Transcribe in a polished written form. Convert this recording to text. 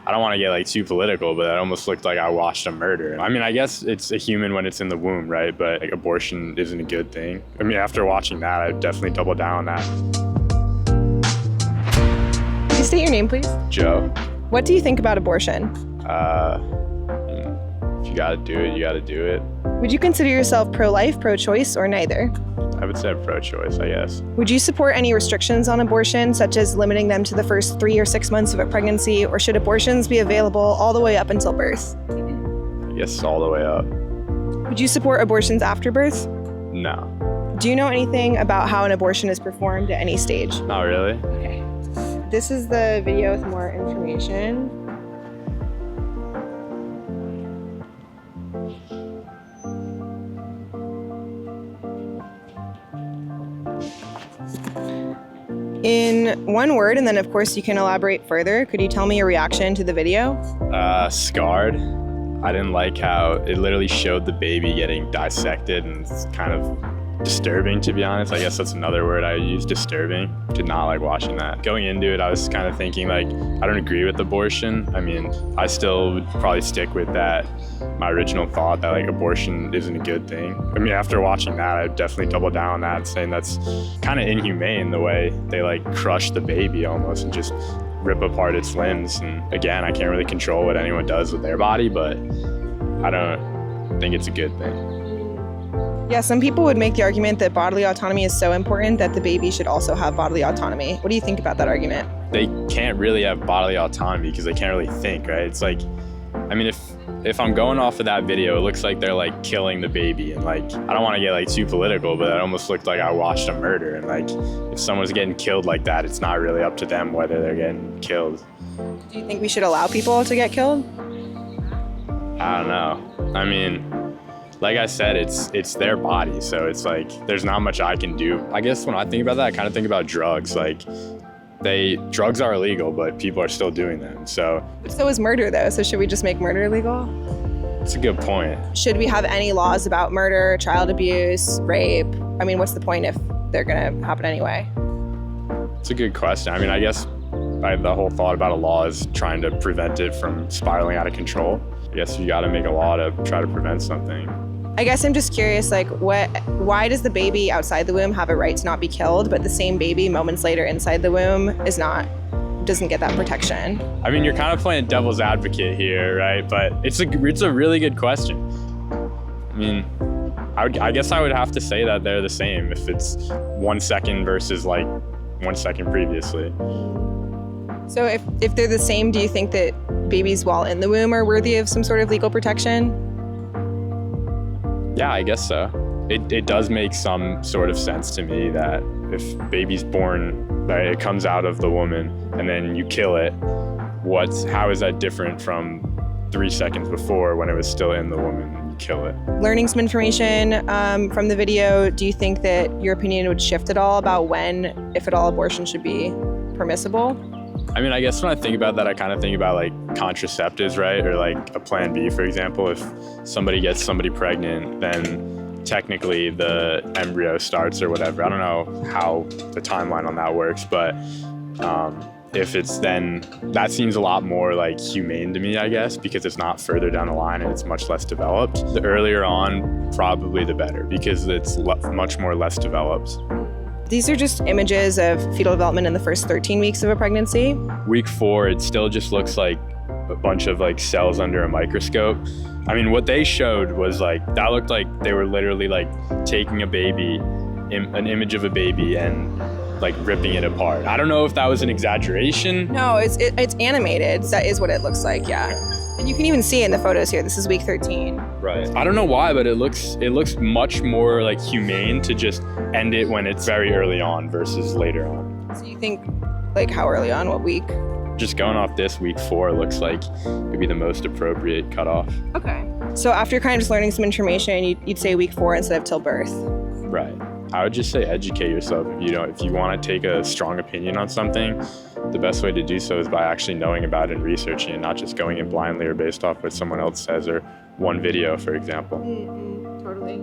I don't want to get like too political, but it almost looked like I watched a murder. I mean, I guess it's a human when it's in the womb, right? But like, abortion isn't a good thing. I mean, after watching that, I'd definitely double down on that. Can you state your name, please? Joe. What do you think about abortion? If you gotta do it, you gotta do it. Would you consider yourself pro-life, pro-choice, or neither? I would say pro-choice, I guess. Would you support any restrictions on abortion, such as limiting them to the first 3 or 6 months of a pregnancy, or should abortions be available all the way up until birth? I guess all the way up. Would you support abortions after birth? No. Do you know anything about how an abortion is performed at any stage? Not really. Okay. This is the video with more information. In one word, and then of course you can elaborate further, could you tell me your reaction to the video? Scarred. I didn't like how it literally showed the baby getting dissected, and it's kind of disturbing, to be honest. I guess that's another word I use, disturbing. Did not like watching that. Going into it, I was kind of thinking like, I don't agree with abortion. I mean, I still would probably stick with that, my original thought that like abortion isn't a good thing. I mean, after watching that, I'd definitely double down on that, saying that's kind of inhumane the way they like crush the baby almost and just rip apart its limbs. And again, I can't really control what anyone does with their body, but I don't think it's a good thing. Yeah, some people would make the argument that bodily autonomy is so important that the baby should also have bodily autonomy. What do you think about that argument? They can't really have bodily autonomy because they can't really think, right? It's like, I mean, if I'm going off of that video, it looks like they're like killing the baby, and like, I don't want to get like too political, but it almost looked like I watched a murder, and like, if someone's getting killed like that, it's not really up to them whether they're getting killed. Do you think we should allow people to get killed? I don't know. I mean, like I said, it's their body, so it's like there's not much I can do. I guess when I think about that, I kind of think about drugs. Like, drugs are illegal, but people are still doing them. So is murder, though. So should we just make murder illegal? It's a good point. Should we have any laws about murder, child abuse, rape? I mean, what's the point if they're gonna happen anyway? It's a good question. I mean, I guess the whole thought about a law is trying to prevent it from spiraling out of control. I guess you got to make a law to try to prevent something. I guess I'm just curious, like, why does the baby outside the womb have a right to not be killed, but the same baby moments later inside the womb doesn't get that protection? I mean, you're kind of playing devil's advocate here, right? But it's a really good question. I mean, I guess I would have to say that they're the same if it's 1 second versus like 1 second previously. So if they're the same, do you think that babies while in the womb are worthy of some sort of legal protection? Yeah, I guess so. It does make some sort of sense to me that if baby's born, right, it comes out of the woman and then you kill it, how is that different from 3 seconds before when it was still in the woman and you kill it? Learning some information from the video, do you think that your opinion would shift at all about when, if at all, abortion should be permissible? I mean, I guess when I think about that, I kind of think about like contraceptives, right? Or like a plan B, for example. If somebody gets somebody pregnant, then technically the embryo starts or whatever. I don't know how the timeline on that works, but if it's then, that seems a lot more like humane to me, I guess, because it's not further down the line and it's much less developed. The earlier on, probably the better, because it's much more less developed. These are just images of fetal development in the first 13 weeks of a pregnancy. Week 4, it still just looks like a bunch of like cells under a microscope. I mean, what they showed was like, that looked like they were literally like taking a baby, an image of a baby and like ripping it apart. I don't know if that was an exaggeration. No, it's animated. That is what it looks like, yeah. And you can even see it in the photos here. This is week 13. Right. I don't know why, but it looks much more like humane to just end it when it's very early on versus later on. So you think, like, how early on? What week? Just going off this, week 4 looks like it'd be the most appropriate cutoff. Okay. So after kind of just learning some information, you'd say week 4 instead of till birth. Right. I would just say educate yourself. If you want to take a strong opinion on something, the best way to do so is by actually knowing about it and researching it, not just going in blindly or based off what someone else says or one video, for example. Totally.